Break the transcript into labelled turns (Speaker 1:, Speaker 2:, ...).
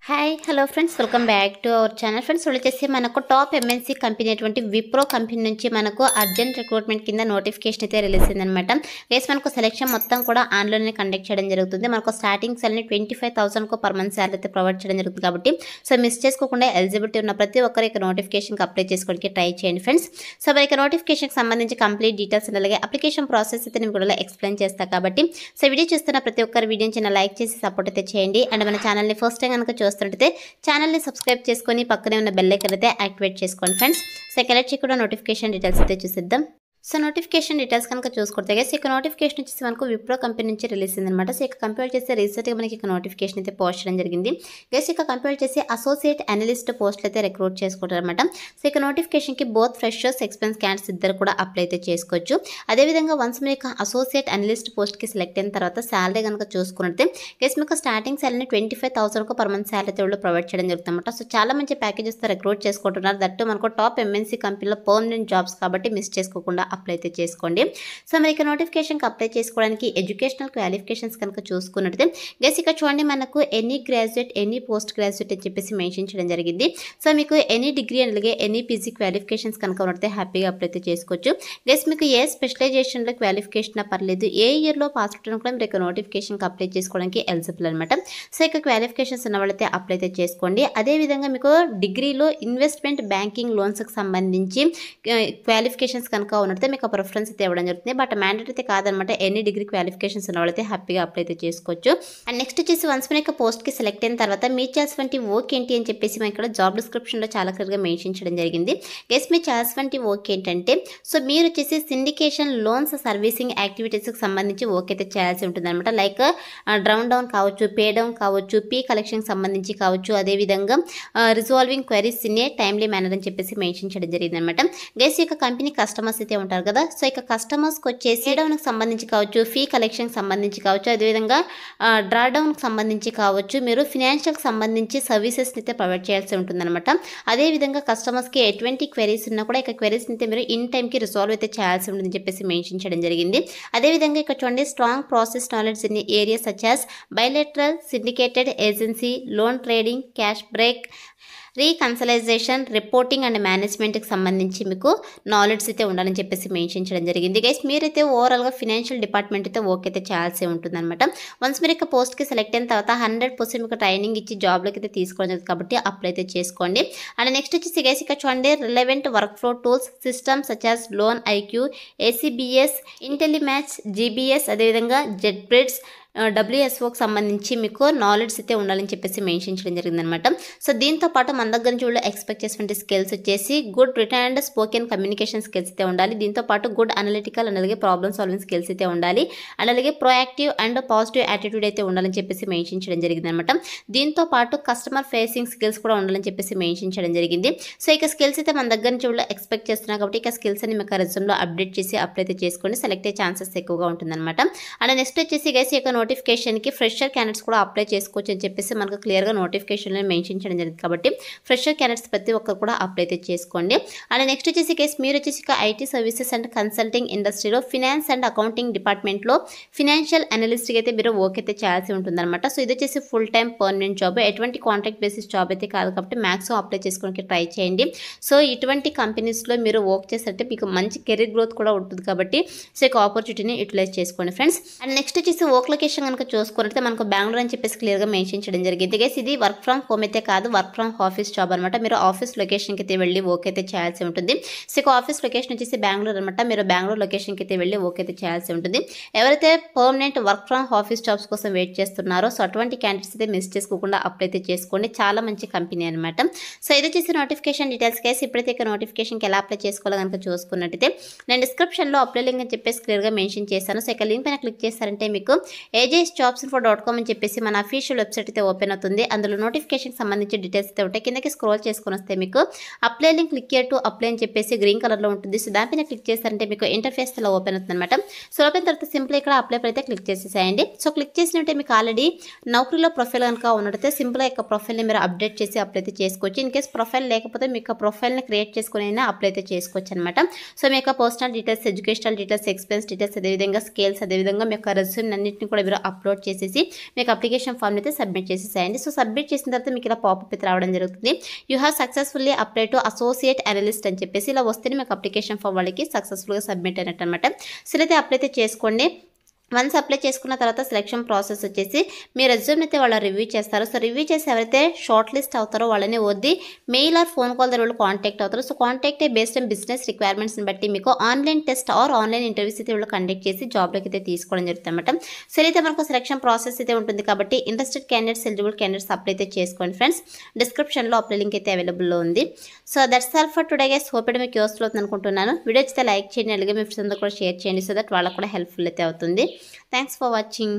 Speaker 1: Hi hello friends, welcome back to our channel. Friends, వచ్చేసి మనకు top MNC company అటువంటి Wipro company నుంచి మనకు అర్జెంట్ రిక్రూట్మెంట్ కింద నోటిఫికేషన్ అయితే రిలీజ్ అయిందనమాట. గైస్, మనకు సెలెక్షన్ మొత్తం కూడా ఆన్లైన్లోనే కండక్ట్ చేయడం జరుగుతుంది. మనకు starting salary 25,000 per month salary అయితే ప్రొవైడ్ చేయడం జరుగుతుంది. కాబట్టి సో మిస్ చేసుకోకుండా ఎలిజిబిలిటీ ఉన్న ప్రతి ఒక్కరు ఇక నోటిఫికేషన్కి అప్లై చేసుకోవడానికి ట్రై చేయండి ఫ్రెండ్స్. సో మరి ఇక నోటిఫికేషన్కి సంబంధించి కంప్లీట్ డీటెయిల్స్ అలాగే అప్లికేషన్ ప్రాసెస్ అయితే నేను కూడా ఎక్స్ప్లెయిన్ చేస్తాను. కాబట్టి సో వీడియో చూస్తున్న ప్రతి ఒక్కరు వీడియోని చిన్న లైక్ చేసి సపోర్ట్ అయితే చేయండి. అండ్ మన ఛానల్ని ఫస్ట్ టైం కనుక చూస్తుంటే ఛానల్ని సబ్స్క్రైబ్ చేసుకొని పక్కనే ఉన్న బెల్ ఐకాన్ అయితే యాక్టివేట్ చేసుకోండి ఫ్రెండ్స్. సో ఇక్కడ కూడా నోటిఫికేషన్ డీటెయిల్స్ అయితే చూసిద్దాం. సో నోటిఫికేషన్ డీటెయిల్స్ కనుక చూసుకుంటే గైస్, ఇక నోటిఫికేషన్ వచ్చేసి మనకు విప్రో కంపెనీ నుంచి రిలీజ్ అయిందనమాట. సో ఇక కంపేర్ చేస్తే రీసెంట్గా మనకి ఇక నోటిఫికేషన్ అయితే పోస్ట్ చేయడం జరిగింది. గైస్, ఇక కంపేర్ చేసి అసోసియేట్ అనలిస్ట్ పోస్టులు అయితే రిక్రూట్ చేసుకుంటారనమాట. సో ఇక నోటిఫికేషన్కి బోత్ ఫ్రెషర్స్ ఎక్స్పీరియన్స్ క్యాండిడేట్స్ ఇద్దరు కూడా అప్లై అయితే చేసుకోవచ్చు. అదేవిధంగా వన్స్ మీరు ఇక అసోసియేట్ అనలిస్ట్ పోస్ట్కి సెలెక్ట్ అయిన తర్వాత శాలరీ కనుక చూసుకుంటే గైస్, మీకు starting salary 25,000 per month salary అయితే ప్రొవైడ్ చేయడం జరుగుతుందన్నమాట. సో చాలా మంచి ప్యాకేజెస్తో రిక్రూట్ చేసుకుంటున్నారు. దట్టు మనకు టాప్ ఎంఎన్సీ కంపెనీలో పర్మనెంట్ జాబ్స్ కాబట్టి మిస్ చేసుకోకుండా అప్లై అయితే చేసుకోండి. సో మరి ఇక నోటిఫికేషన్కి అప్లై చేసుకోవడానికి ఎడ్యుకేషనల్ క్వాలిఫికేషన్స్ కనుక చూసుకున్నట్లయితే గైస్, ఇక్కడ చూడండి మనకు any graduate any post graduate అని చెప్పేసి మెన్షన్ చేయడం జరిగింది. సో మీకు ఎనీ డిగ్రీ అలాగే ఎనీ పీజీ క్వాలిఫికేషన్స్ కనుక ఉన్నట్లయితే హ్యాపీగా అప్లై అయితే చేసుకోవచ్చు. గైస్, మీకు ఏ స్పెషలైజేషన్లో క్వాలిఫికేషన్ పర్లేదు, ఏ ఇయర్లో పాస్ అవుట్ కూడా మీరు ఇక నోటిఫికేషన్కి అప్లై చేసుకోవడానికి ఎలిజిబుల్ అనమాట. సో ఇక క్వాలిఫికేషన్స్ ఉన్న వాళ్ళైతే అప్లై అయితే చేసుకోండి. అదేవిధంగా మీకు డిగ్రీలో ఇన్వెస్ట్మెంట్ బ్యాంకింగ్ లోన్స్కి సంబంధించి క్వాలిఫికేషన్స్ కనుక ఉన్నట్లయితే మీకు ప్రిఫరెన్స్ అయితే ఇవ్వడం జరుగుతుంది. బట్ మ్యాండేట్ అయితే కాదనమాట. ఎనీ డిగ్రీ క్వాలిఫికేషన్స్ ఉన్న వాళ్ళైతే హ్యాపీగా అప్లై అయితే చేసుకోవచ్చు. అండ్ నెక్స్ట్ వచ్చేసి వన్స్ మన పోస్ట్కి సెలెక్ట్ అయిన తర్వాత మీ చేయాల్సినటువంటి వర్క్ ఏంటి అని చెప్పేసి మనం ఇక్కడ జాబ్ డిస్క్రిప్షన్లో చాలా క్లియర్గా మెన్షన్ చేయడం జరిగింది. గెస్ మీ చేయాల్సినటువంటి వర్క్ ఏంటంటే, సో మీరు వచ్చేసి సిండికేషన్ లోన్స్ సర్వీసింగ్ యాక్టివిటీస్కి సంబంధించి వర్క్ అయితే చేయాల్సి ఉంటుంది అనమాట. లైక్ డ్రౌన్ డౌన్ కావచ్చు, పే డౌన్ కావచ్చు, పీ కలెక్షన్కి సంబంధించి కావచ్చు, అదేవిధంగా resolving queries in a timely manner అని చెప్పేసి మెన్షన్ చేయడం జరిగింది అనమాట. గెస్ ఇక కంపెనీ కస్టమర్స్ అయితే ఉంటారు కదా. సో ఇక కస్టమర్స్కి వచ్చేసి డౌన్కి సంబంధించి కావచ్చు, ఫీ కలెక్షన్కి సంబంధించి కావచ్చు, అదేవిధంగా డ్రా డౌన్కి సంబంధించి కావచ్చు, మీరు ఫినాన్షియల్కి సంబంధించి సర్వీసెస్ని అయితే ప్రొవైడ్ చేయాల్సి ఉంటుందన్నమాట. అదేవిధంగా కస్టమర్స్కి ఎటువంటి క్వెరీస్ ఉన్నా కూడా ఇక క్వెరీస్ని అయితే మీరు ఇన్ టైంకి రిజాల్వ్ అయితే చేయాల్సి ఉంటుందని చెప్పేసి మెన్షన్ చేయడం జరిగింది. అదేవిధంగా ఇక్కడ చూడండి strong process knowledge in areas such as bilateral, syndicated agency, loan trading, cash break, reconciliation, reporting and మేనేజ్మెంట్కి సంబంధించి మీకు నాలెడ్జ్ అయితే ఉండాలని చెప్పేసి మెన్షన్ చేయడం జరిగింది. గైస్, మీరైతే ఓవరాల్గా ఫినాన్షియల్ డిపార్ట్మెంట్ అయితే వర్క్ అయితే చేయాల్సి ఉంటుంది అనమాట. వన్స్ మీరు ఇక పోస్ట్కి సెలెక్ట్ అయిన తర్వాత 100% మీకు ట్రైనింగ్ ఇచ్చి జాబ్లోకి అయితే తీసుకోవడం జరుగుతుంది. కాబట్టి అప్లై అయితే చేసుకోండి. అండ్ నెక్స్ట్ వచ్చేసి గైస్, ఇక చూడండి relevant work flow tools systems such as loan IQ, ACBS, Intellimatch, GBS, అదేవిధంగా జెట్ బ్రిడ్స్, డబ్ల్యూఎస్ఓకి సంబంధించి మీకు నాలెడ్జ్ అయితే ఉండాలని చెప్పేసి మెన్షన్ చేయడం జరిగిందనమాట. సో దీంతో పాటు మన దగ్గర నుంచి వాళ్ళు ఎక్స్పెక్ట్ చేసినటువంటి స్కిల్స్ వచ్చేసి good return and spoken communication skills అయితే ఉండాలి. దీంతో పాటు గుడ్ అనలిటికల్ అండ్ అలాగే ప్రాబ్లమ్ సాల్వింగ్ స్కిల్స్ అయితే ఉండాలి. అండ్ అలాగే ప్రోయాక్టివ్ అండ్ పాజిటివ్ యాటిట్యూడ్ అయితే ఉండాలని చెప్పేసి మెన్షన్ చేయడం జరిగిందనమాట. దీంతో పాటు కస్టమర్ ఫేసింగ్ స్కిల్స్ కూడా ఉండాలని చెప్పేసి మెన్షన్ చేయడం జరిగింది. సో ఇక స్కిల్స్ అయితే మన దగ్గర నుంచి వాళ్ళు ఎక్స్పెక్ట్ చేస్తున్నారు. కాబట్టి ఇక స్కిల్స్ అని మీకు రెజ్యూమ్లో అప్డేట్ చేసి అప్లై అయితే చేసుకోండి. సెలెక్ట్ అయ్యే ఛాన్సెస్ ఎక్కువగా ఉంటుందన్నమాట. అండ్ నెక్స్ట్ వచ్చేసి గైస్, ఇక నోటిఫికేషన్కి ఫ్రెషర్ క్యాండిడేట్స్ కూడా అప్లై చేసుకోవచ్చు అని చెప్పేసి మనకు క్లియర్గా నోటిఫికేషన్లో మెన్షన్ చేయడం జరిగింది. కాబట్టి ఫ్రెషర్ క్యాండిడేట్స్ ప్రతి ఒక్కరు కూడా అప్లై అయితే చేసుకోండి. అండ్ నెక్స్ట్ వచ్చేసి కేసు మీరు వచ్చేసి ఐటీ సర్వీసెస్ అండ్ కన్సల్టింగ్ ఇండస్ట్రీలో ఫినాన్స్ అండ్ అకౌంటింగ్ డిపార్ట్మెంట్లో ఫినాన్షియల్ అనలిస్ట్గా అయితే మీరు వర్క్ అయితే చేయాల్సి ఉంటుందన్నమాట. సో ఇది వచ్చేసి ఫుల్ టైం పర్మనెంట్ జాబ్, ఎటువంటి కాంట్రాక్ట్ బేసిస్ జాబ్ అయితే కాదు. కాబట్టి మ్యాక్సిమం అప్లై చేసుకోవడానికి ట్రై చేయండి. సో ఇటువంటి కంపెనీస్లో మీరు వర్క్ చేస్తే మీకు మంచి కెరీర్ గ్రోత్ కూడా ఉంటుంది. కాబట్టి సో ఇక ఆపర్చునిటీని యూటిలైజ్ చేసుకోండి ఫ్రెండ్స్. అండ్ నెక్స్ట్ వచ్చేసి వర్క్ లొకేషన్ కనుక చూసుకున్నట్లయితే మనకు బెంగళూరు అని చెప్పేసి క్లియర్గా మెన్షన్ చేయడం జరిగింది. గైస్, ఇది వర్క్ ఫ్రమ్ హోమ్ అయితే కాదు, వర్క్ ఫ్రమ్ ఆఫీస్ జాబ్ అనమాట. మీరు ఆఫీస్ లొకేషన్కి అయితే వెళ్ళి వర్క్ అయితే చేయాల్సి ఉంటుంది. సో ఇక ఆఫీస్ లొకేషన్ వచ్చేసి బెంగళూరు అనమాట. మీరు బెంగళూరు లొకేషన్కి అయితే వెళ్ళి వర్క్ అయితే చేయాల్సి ఉంటుంది. ఎవరైతే permanent work from office jobs కోసం వెయిట్ చేస్తున్నారో సో అటువంటి క్యాండిడేట్స్ అయితే మిస్ చేసుకోకుండా అప్లై అయితే చేసుకోండి. చాలా మంచి కంపెనీ అనమాట. సో ఇది వచ్చేసి నోటిఫికేషన్ డీటెయిల్స్. కేసు ఇప్పుడైతే ఇక నోటిఫికేషన్కి ఎలా అప్లై చేసుకోవాలో కనుక చూసుకున్నట్టయితే నేను డిస్క్రిప్షన్లో అప్లై లింక్ అని చెప్పేసి క్లియర్గా మెన్షన్ చేశాను. సో ఇక లింక్ పైన క్లిక్ చేస్తారంటే మీకు AJSjobsinfo.com అని చెప్పేసి మన అఫీషియల్ వెబ్సైట్ అయితే ఓపెన్ అవుతుంది. అందులో నోటిఫికేషన్కి సంబంధించి డీటెయిల్స్ అయితే ఉంటాయి. కిందకి స్క్రోల్ చేసుకొని వస్తే మీకు apply link click here to apply అని చెప్పేసి గ్రీన్ కలర్లో ఉంటుంది. సో దానిపైన క్లిక్ చేస్తారంటే మీకు ఇంటర్ఫేస్ ఇలా ఓపెన్ అవుతుంది అనమాట. సో ఓపెన్ తర్వాత సింపుల్ ఇక్కడ అప్లై అయితే క్లిక్ చేసేసేయండి. సో క్లిక్ చేసినట్టే మీకు ఆల్రెడీ నౌకరీలో ప్రొఫైల్ కనుక ఉన్నట్టయితే సింపుల్గా యొక్క ప్రొఫైల్ని మీరు అప్డేట్ చేసి అప్లై అయితే చేసుకోవచ్చు. ఇన్ కేస్ ప్రొఫైల్ లేకపోతే మీకు ప్రొఫైల్ని క్రియేట్ చేసుకుని అయినా అప్లై అయితే చేసుకోవచ్చు అనమాట. సో మీ యొక్క personal details, educational details, experience details, అదేవిధంగా స్కేల్స్, అదేవిధంగా మీ యొక్క రెజ్యూమ్ అన్నింటిని కూడా మీరు అప్లోడ్ చేసేసి మీకు అప్లికేషన్ ఫామ్ అయితే సబ్మిట్ చేసేసేయండి. సో సబ్మిట్ చేసిన తర్వాత మీకు ఇలా పాపప్ అయితే రావడం జరుగుతుంది. You have successfully apply to associate analyst అని చెప్పేసి ఇలా వస్తేనే మీకు అప్లికేషన్ ఫామ్ వాళ్ళకి సక్సెస్ఫుల్గా సబ్మిట్ అయినట్టు అనమాట. సో అయితే అప్లై అయితే చేసుకోండి. వన్స్ అప్లై చేసుకున్న తర్వాత సెలక్షన్ ప్రాసెస్ వచ్చేసి మీ రెజ్యూమ్ అయితే వాళ్ళు రివ్యూ చేస్తారు. సో రివ్యూ చేసి ఎవరైతే షార్ట్ లిస్ట్ అవుతారో వాళ్ళని వద్ది మెయిల్ ఆర్ ఫోన్ కాల్ ద్వారా వాళ్ళు కాంటాక్ట్ అవుతారు. So contact based on business రిక్వైర్మెంట్స్ని బట్టి మీకు online test or online interviews అయితే వాళ్ళు కండక్ట్ చేసి జాబ్లోకి అయితే తీసుకోవడం జరుగుతుంది అనమాట. సో అయితే మనకు సెలక్షన్ ప్రాసెస్ అయితే ఉంటుంది కాబట్టి interested candidates eligible candidates apply అయితే చేసుకోండి ఫ్రెండ్స్. డిస్క్రిప్షన్లో అప్లై లింక్ అయితే అవైలబుల్లో ఉంది. So that's all for today guys. Hope మీకు యూస్ఫుల్ అవుతుంది అనుకుంటున్నాను. వీడియో అయితే లైక్ చేయండి, అలాగే మీ ఫ్రెండ్స్ అందరూ కూడా షేర్ చేయండి సో దట్ వాళ్ళకు కూడా హెల్ప్ఫుల్ అయితే అవుతుంది. Thanks for watching.